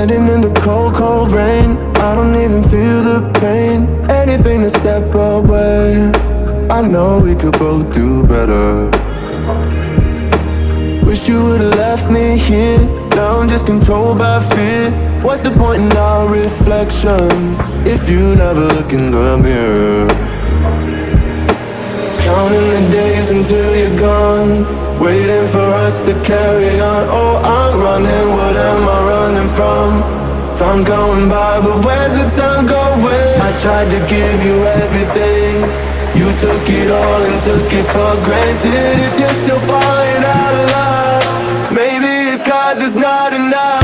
Standing in the cold, cold rain, I don't even feel the pain. Anything to step away, I know we could both do better. Wish you would've left me here. Now I'm just controlled by fear. What's the point in our reflection if you never look in the mirror? Counting the days until you're gone, waiting for us to carry on. Oh, I'm running, what am I running from? Time's going by, but where's the time going? I tried to give you everything, you took it all and took it for granted. If you're still falling out of love, maybe it's 'cause it's not enough.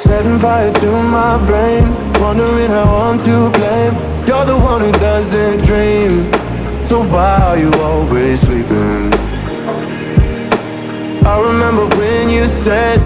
'Setting fire to my brain, wondering how I'm to blame. You're the one who doesn't dream, so why are you always sleeping? I remember when you said